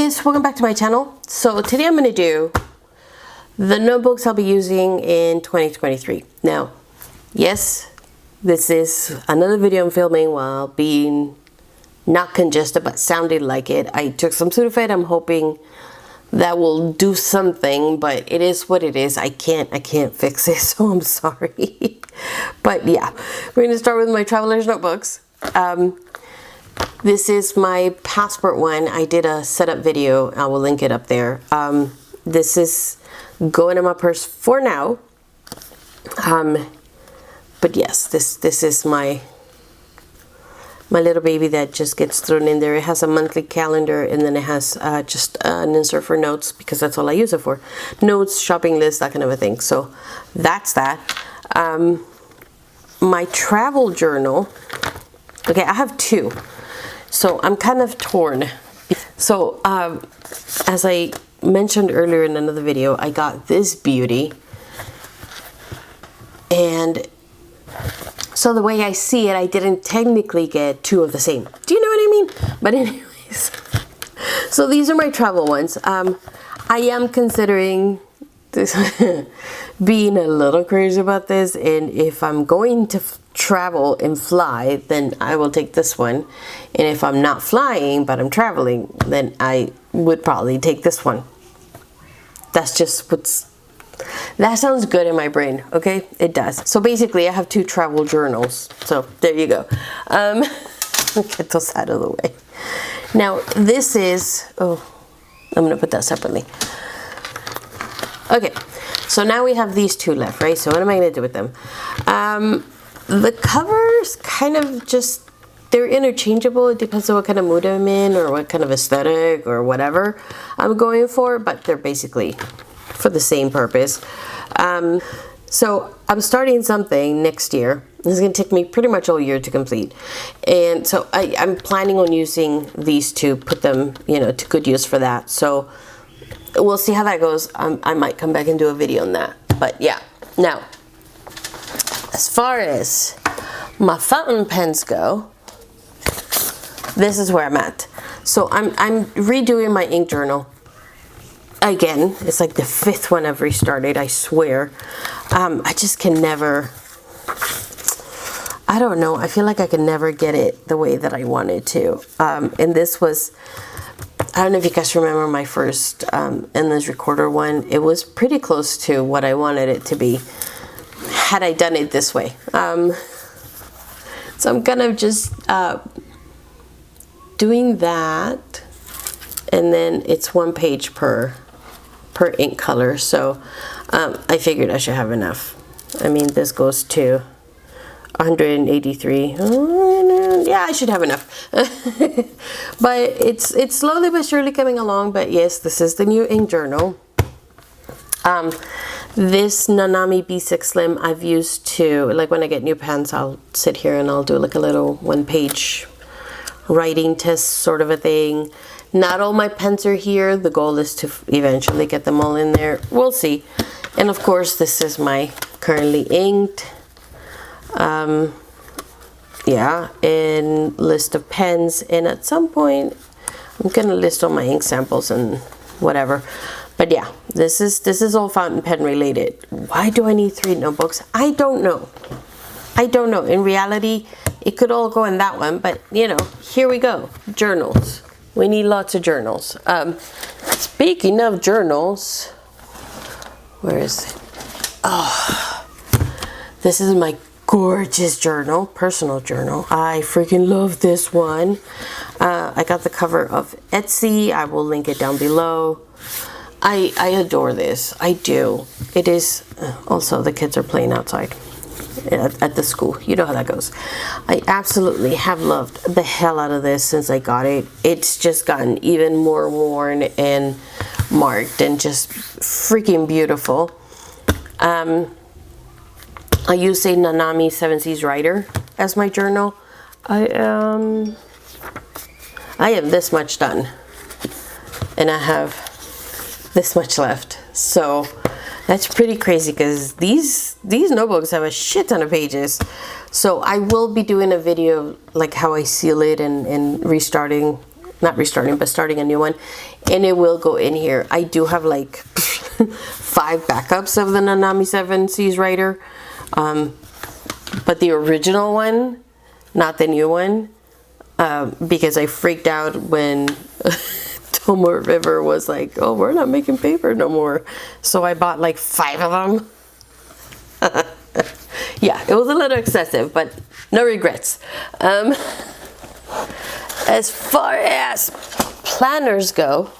guys, welcome back to my channel. So today I'm going to do the notebooks I'll be using in 2023. Now, yes, this is another video I'm filming while being not congested but sounding like it. I took some Sudafed. I'm hoping that will do something, but it is what it is. I can't fix it, so I'm sorry. But yeah, we're going to start with my traveler's notebooks. This is my passport one. I did a setup video. I will link it up there. This is going in my purse for now. But yes, this is my little baby that just gets thrown in there. It has a monthly calendar, and then it has just an insert for notes, because that's all I use it for. Notes, shopping list, that kind of a thing. So that's that. My travel journal. Okay, I have two. So I'm kind of torn. So as I mentioned earlier in another video, I got this beauty. And so the way I see it, I didn't technically get two of the same. Do you know what I mean? But anyways, so these are my travel ones. I am considering this being a little crazy about this, and if I'm going to travel and fly, then I will take this one, and if I'm not flying but I'm traveling, then I would probably take this one. That's just that sounds good in my brain. Okay, it does. So basically I have two travel journals, so there you go. Get those out of the way. Now this is, I'm gonna put that separately. Okay, so now we have these two left, right? So what am I gonna do with them? The covers kind of just, they're interchangeable. It depends on what kind of mood I'm in or what kind of aesthetic or whatever I'm going for, but they're basically for the same purpose. So I'm starting something next year. This is going to take me pretty much all year to complete. And so I'm planning on using these to put them, to good use for that. So we'll see how that goes. I might come back and do a video on that. But yeah, now, as far as my fountain pens go, this is where I'm at. So I'm redoing my ink journal. Again, it's like the fifth one I've restarted, I swear. I just can never, I don't know, I feel like I can never get it the way that I wanted to. And this was, I don't know if you guys remember my first endless recorder one. It was pretty close to what I wanted it to be had I done it this way. So I'm kind of just doing that, and then it's one page per ink color. So I figured I should have enough. I mean, this goes to 183. Yeah, I should have enough. But it's slowly but surely coming along. But yes, this is the new ink journal. This Nanami B6 Slim I've used to, like when I get new pens, I'll sit here and I'll do like a little one-page writing test sort of a thing. Not all my pens are here. The goal is to eventually get them all in there. We'll see. And of course, this is my currently inked, and list of pens. And at some point, I'm gonna list all my ink samples and whatever. But yeah, this is all fountain pen related. Why do I need 3 notebooks? I don't know. I don't know. In reality, it could all go in that one, but here we go. Journals. We need lots of journals. Speaking of journals, where is it? Oh, this is my gorgeous journal, personal journal. I freaking love this one. I got the cover of Etsy. I will link it down below. I adore this. I do. It is, also the kids are playing outside at the school. You know how that goes. I absolutely have loved the hell out of this since I got it. It's just gotten even more worn and marked and just freaking beautiful. I use a Nanami 7 Seas Writer as my journal. I am this much done, and I have this much left. So that's pretty crazy, because these notebooks have a shit ton of pages. So I will be doing a video like how I seal it and restarting not restarting, but starting a new one, and it will go in here. I do have like 5 backups of the Nanami 7 Seas Writer, but the original one, not the new one, because I freaked out when Tomo River was like, oh, we're not making paper no more. So I bought like 5 of them. Yeah, it was a little excessive, but no regrets. As far as planners go,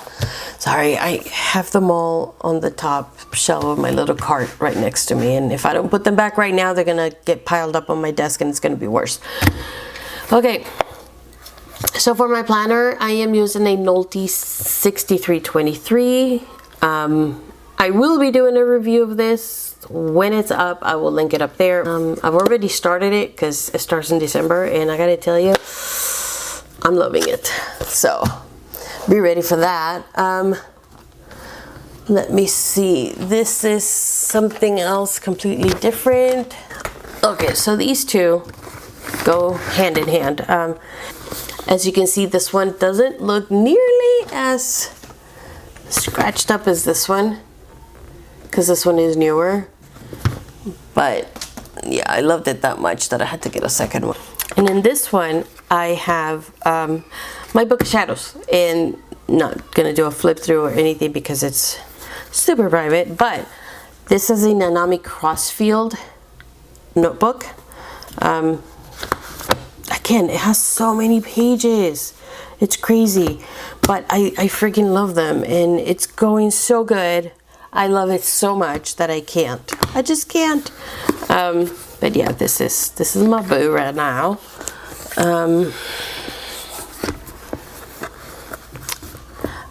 sorry, I have them all on the top shelf of my little cart right next to me, and if I don't put them back right now, they're gonna get piled up on my desk and it's gonna be worse. Okay, so for my planner, I am using a Nolte 6323. I will be doing a review of this when it's up. I will link it up there. I've already started it because it starts in December, and I gotta tell you, I'm loving it. So be ready for that. Let me see. This is something else completely different. Okay, so these two go hand in hand. As you can see, this one doesn't look nearly as scratched up as this one, because this one is newer. But yeah, I loved it that much that I had to get a second one. And in this one, I have my Book of Shadows, and not gonna do a flip through or anything because it's super private, but this is a Nanami Crossfield notebook. Again, it has so many pages. It's crazy, but I freaking love them, and it's going so good. I love it so much that I just can't. But yeah, this is my boo right now.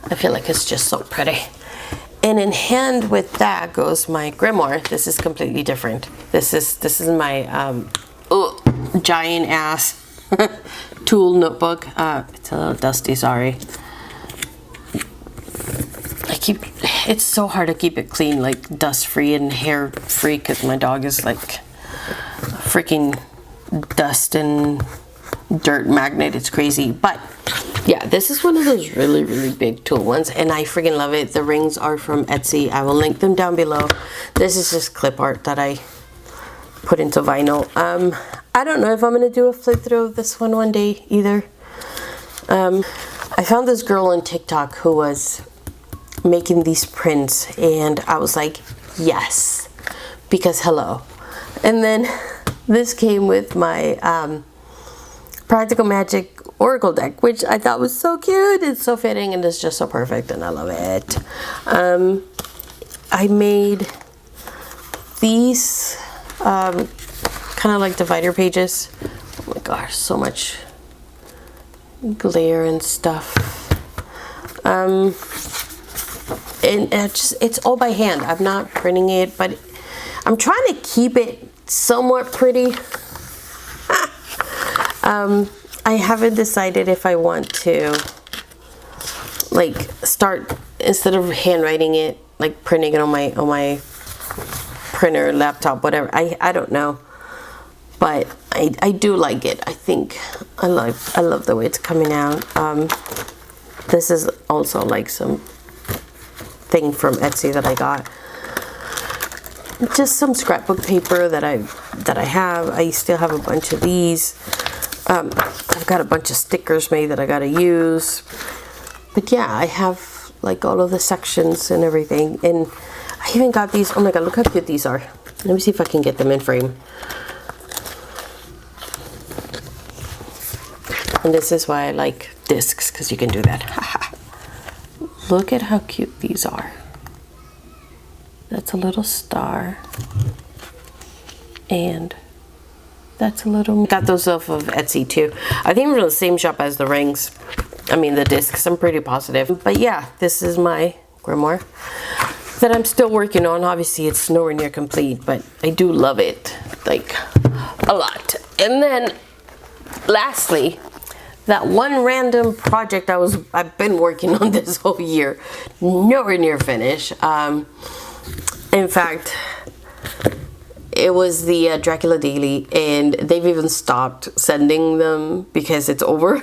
I feel like it's just so pretty. And in hand with that goes my grimoire. This is completely different. This is my giant ass tool notebook. It's a little dusty, sorry. It's so hard to keep it clean, like dust free and hair free, because my dog is like freaking dust and dirt magnet. It's crazy. But yeah, this is one of those really, really big tool ones, and I freaking love it. The rings are from Etsy. I will link them down below. This is just clip art that I put into vinyl. I don't know if I'm gonna do a flip through of this one day either. I found this girl on TikTok who was making these prints, and I was like, yes, because hello. And then this came with my Practical Magic Oracle deck, which I thought was so cute. It's so fitting, and it's just so perfect, and I love it. I made these kind of like divider pages. Oh my gosh, so much glare and stuff. And it's all by hand. I'm not printing it, but I'm trying to keep it somewhat pretty. I haven't decided if I want to like start, instead of handwriting it, like printing it on my printer, laptop, whatever. I don't know, but I do like it. I think I love the way it's coming out. This is also like some thing from Etsy that I got. Just some scrapbook paper that I have. I still have a bunch of these. I've got a bunch of stickers made that I gotta use. But yeah, I have like all of the sections and everything. And I even got these. Oh my god, look how cute these are. Let me see if I can get them in frame. And this is why I like discs, because you can do that. Look at how cute these are. That's a little star. And that's a little... Got those off of Etsy too. I think we're in the same shop as the rings. I mean the discs, I'm pretty positive. But yeah, this is my grimoire that I'm still working on. Obviously it's nowhere near complete, but I do love it, like, a lot. And then lastly, that one random project I've been working on this whole year, nowhere near finish. In fact, it was the Dracula Daily, and they've even stopped sending them because it's over.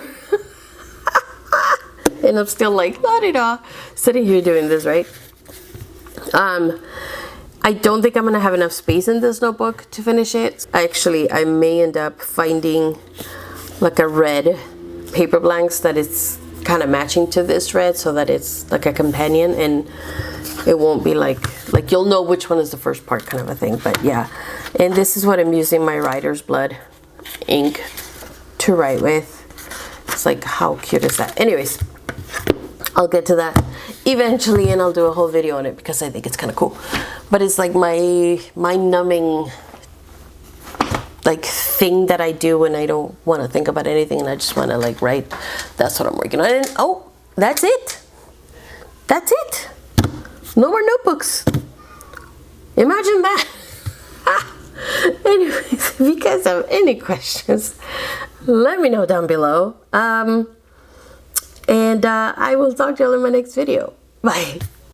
And I'm still like, la-di-da, sitting here doing this, right? I don't think I'm gonna have enough space in this notebook to finish it. Actually, I may end up finding like a red paper blanks that is kind of matching to this red, so that it's like a companion, and it won't be like you'll know which one is the first part, kind of a thing. But yeah, and this is what I'm using my writer's blood ink to write with. It's like, how cute is that? Anyways, I'll get to that eventually, and I'll do a whole video on it because I think it's kind of cool. But it's like my numbing like thing that I do when I don't want to think about anything and I just want to like write. That's what I'm working on. And oh, that's it. That's it. No more notebooks. Imagine that. Anyways, if you guys have any questions, let me know down below. And I will talk to you all in my next video. Bye.